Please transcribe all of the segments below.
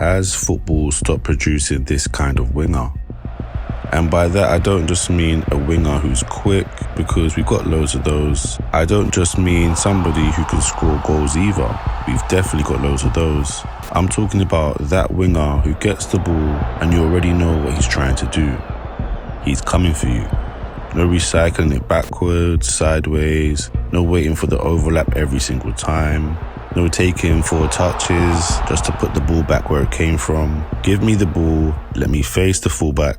has football stopped producing this kind of winger? And by that, I don't just mean a winger who's quick, because we've got loads of those. I don't just mean somebody who can score goals either. We've definitely got loads of those. I'm talking about that winger who gets the ball and you already know what he's trying to do. He's coming for you. No recycling it backwards, sideways, no waiting for the overlap every single time, no taking 4 touches just to put the ball back where it came from. Give me the ball, let me face the fullback,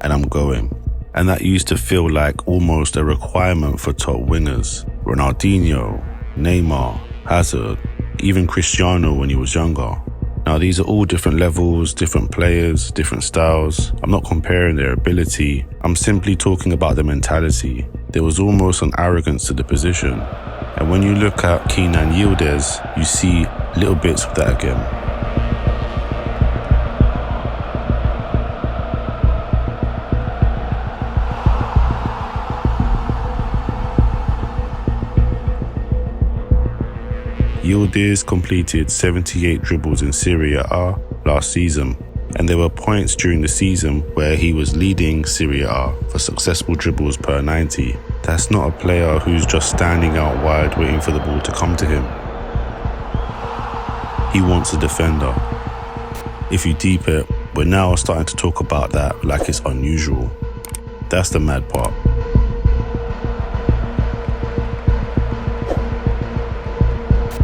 and I'm going. And that used to feel like almost a requirement for top wingers. Ronaldinho, Neymar, Hazard, even Cristiano when he was younger. Now these are all different levels, different players, different styles. I'm not comparing their ability, I'm simply talking about the mentality. There was almost an arrogance to the position. And when you look at Kenan and Yildiz, you see little bits of that again. Yildiz completed 78 dribbles in Serie A last season, and there were points during the season where he was leading Serie A for successful dribbles per 90. That's not a player who's just standing out wide waiting for the ball to come to him. He wants a defender. If you deep it, we're now starting to talk about that like it's unusual. That's the mad part.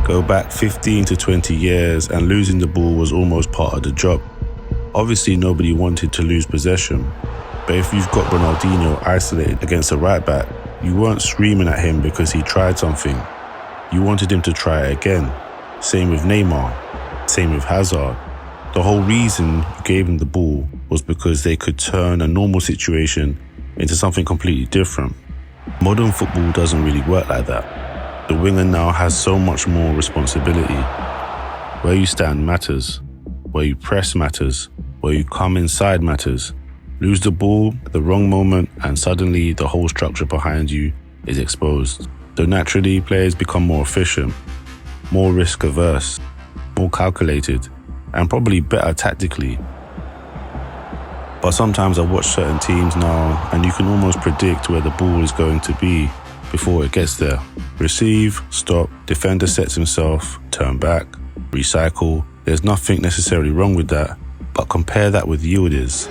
Go back 15 to 20 years and losing the ball was almost part of the job. Obviously nobody wanted to lose possession, but if you've got Ronaldinho isolated against a right back, you weren't screaming at him because he tried something. You wanted him to try it again. Same with Neymar, same with Hazard. The whole reason you gave him the ball was because they could turn a normal situation into something completely different. Modern football doesn't really work like that. The winger now has so much more responsibility. Where you stand matters. Where you press matters. Where you come inside matters. Lose the ball at the wrong moment and suddenly the whole structure behind you is exposed. So naturally, players become more efficient, more risk averse, more calculated, and probably better tactically. But sometimes I watch certain teams now and you can almost predict where the ball is going to be before it gets there. Receive, stop, defender sets himself, turn back, recycle. There's nothing necessarily wrong with that, but compare that with Yildiz.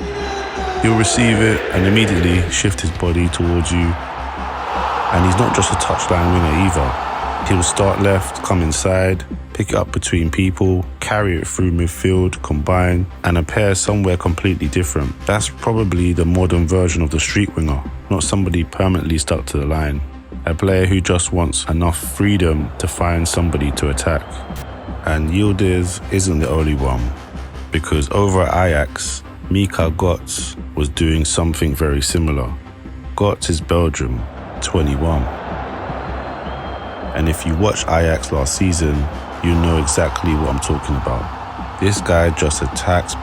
He'll receive it and immediately shift his body towards you. And he's not just a touchline winger either. He'll start left, come inside, pick it up between people, carry it through midfield, combine, and appear somewhere completely different. That's probably the modern version of the street winger, not somebody permanently stuck to the line. A player who just wants enough freedom to find somebody to attack. And Yildiz isn't the only one, because over at Ajax, Mika Godts was doing something very similar. Godts is Belgium, 21. And if you watched Ajax last season, you know exactly what I'm talking about. This guy just attacks,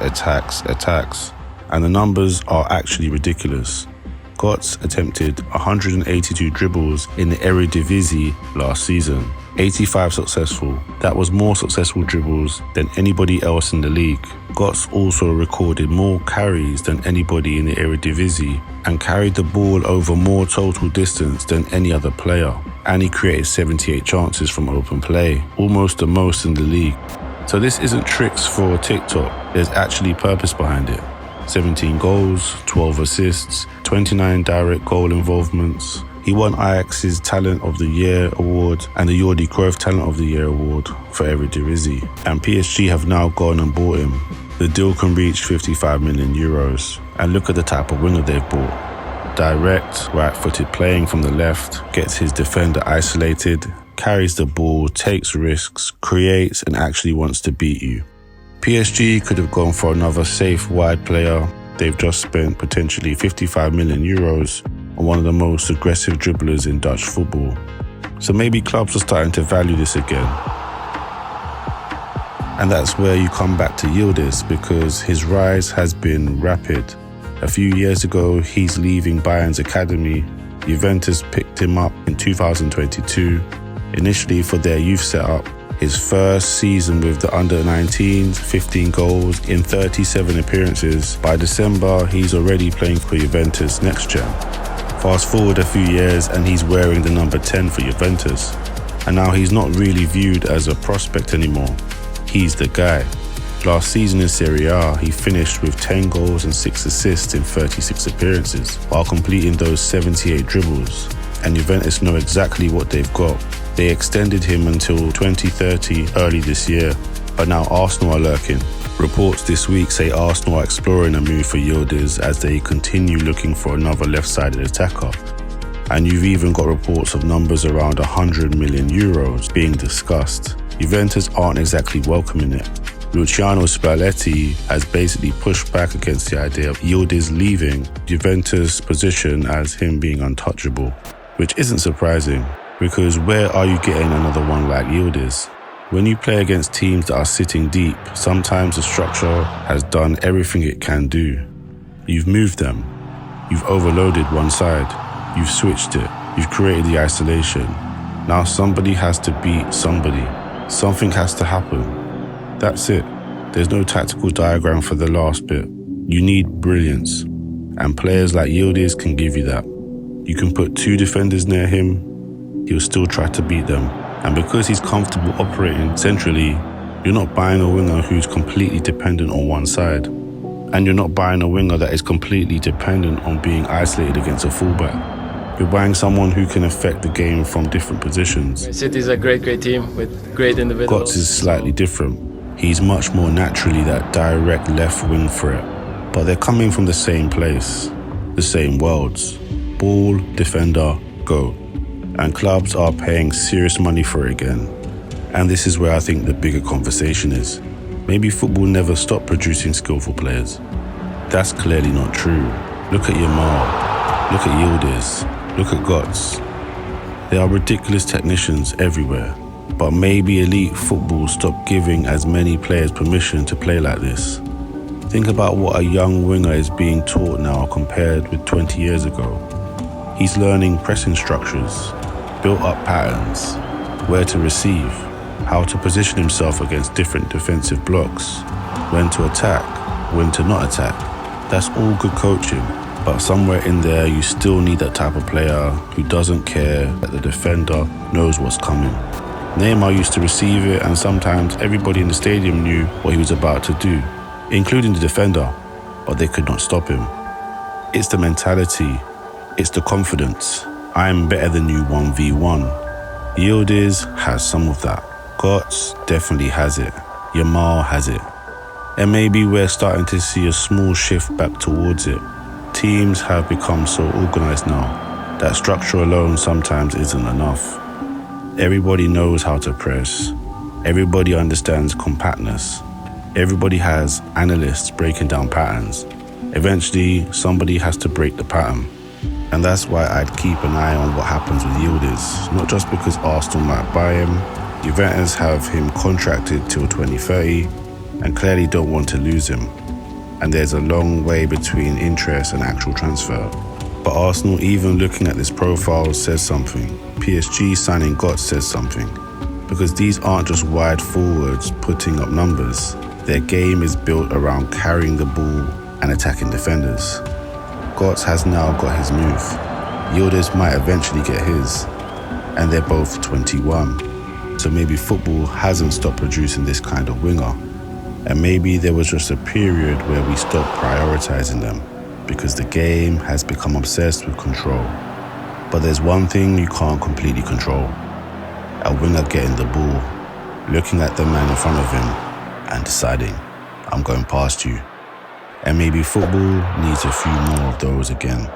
and the numbers are actually ridiculous. Godts attempted 182 dribbles in the Eredivisie last season, 85 successful. That was more successful dribbles than anybody else in the league. Godts also recorded more carries than anybody in the Eredivisie and carried the ball over more total distance than any other player. And he created 78 chances from open play, almost the most in the league. So this isn't tricks for TikTok, there's actually purpose behind it. 17 goals, 12 assists, 29 direct goal involvements. He won Ajax's Talent of the Year award and the Jordi Cruyff Talent of the Year award for Eredivisie. And PSG have now gone and bought him. The deal can reach 55 million euros. And look at the type of winger they've bought. Direct, right-footed, playing from the left, gets his defender isolated, carries the ball, takes risks, creates and actually wants to beat you. PSG could have gone for another safe wide player. They've just spent potentially 55 million euros on one of the most aggressive dribblers in Dutch football. So maybe clubs are starting to value this again. And that's where you come back to Yildiz, because his rise has been rapid. A few years ago, he's leaving Bayern's academy. Juventus picked him up in 2022, initially for their youth setup. His first season with the under-19s, 15 goals in 37 appearances. By December, he's already playing for Juventus next gen. Fast forward a few years and he's wearing the number 10 for Juventus. And now he's not really viewed as a prospect anymore. He's the guy. Last season in Serie A, he finished with 10 goals and 6 assists in 36 appearances, while completing those 78 dribbles. And Juventus know exactly what they've got. They extended him until 2030 early this year, but now Arsenal are lurking. Reports this week say Arsenal are exploring a move for Yildiz as they continue looking for another left-sided attacker. And you've even got reports of numbers around 100 million euros being discussed. Juventus aren't exactly welcoming it. Luciano Spalletti has basically pushed back against the idea of Yildiz leaving Juventus' position as him being untouchable, which isn't surprising, because where are you getting another one like Yildiz? When you play against teams that are sitting deep, sometimes the structure has done everything it can do. You've moved them, you've overloaded one side, you've switched it, you've created the isolation. Now somebody has to beat somebody. Something has to happen. That's it. There's no tactical diagram for the last bit. You need brilliance. And players like Yildiz can give you that. You can put 2 defenders near him, he'll still try to beat them. And because he's comfortable operating centrally, you're not buying a winger who's completely dependent on one side. And you're not buying a winger that is completely dependent on being isolated against a fullback. You're buying someone who can affect the game from different positions. City's a great team with great individuals. Godts is slightly different. He's much more naturally that direct left wing threat. But they're coming from the same place, the same worlds. Ball, defender, go. And clubs are paying serious money for it again. And this is where I think the bigger conversation is. Maybe football never stopped producing skillful players. That's clearly not true. Look at Neymar, look at Yildiz, look at Godts. There are ridiculous technicians everywhere. But maybe elite football stopped giving as many players permission to play like this. Think about what a young winger is being taught now compared with 20 years ago. He's learning pressing structures, built-up patterns, where to receive, how to position himself against different defensive blocks, when to attack, when to not attack. That's all good coaching, but somewhere in there you still need that type of player who doesn't care that the defender knows what's coming. Neymar used to receive it, and sometimes everybody in the stadium knew what he was about to do, including the defender, but they could not stop him. It's the mentality, it's the confidence. I'm better than you 1v1. Yildiz has some of that. Godts definitely has it. Neymar has it. And maybe we're starting to see a small shift back towards it. Teams have become so organized now that structure alone sometimes isn't enough. Everybody knows how to press. Everybody understands compactness. Everybody has analysts breaking down patterns. Eventually, somebody has to break the pattern. And that's why I'd keep an eye on what happens with Yildiz. Not just because Arsenal might buy him. Juventus have him contracted till 2030 and clearly don't want to lose him. And there's a long way between interest and actual transfer. But Arsenal, even looking at this profile, says something. PSG signing Godts says something. Because these aren't just wide forwards putting up numbers. Their game is built around carrying the ball and attacking defenders. Godts has now got his move. Yildiz might eventually get his. And they're both 21. So maybe football hasn't stopped producing this kind of winger. And maybe there was just a period where we stopped prioritizing them, because the game has become obsessed with control. But there's one thing you can't completely control. A winger getting the ball, looking at the man in front of him and deciding, I'm going past you. And maybe football needs a few more of those again.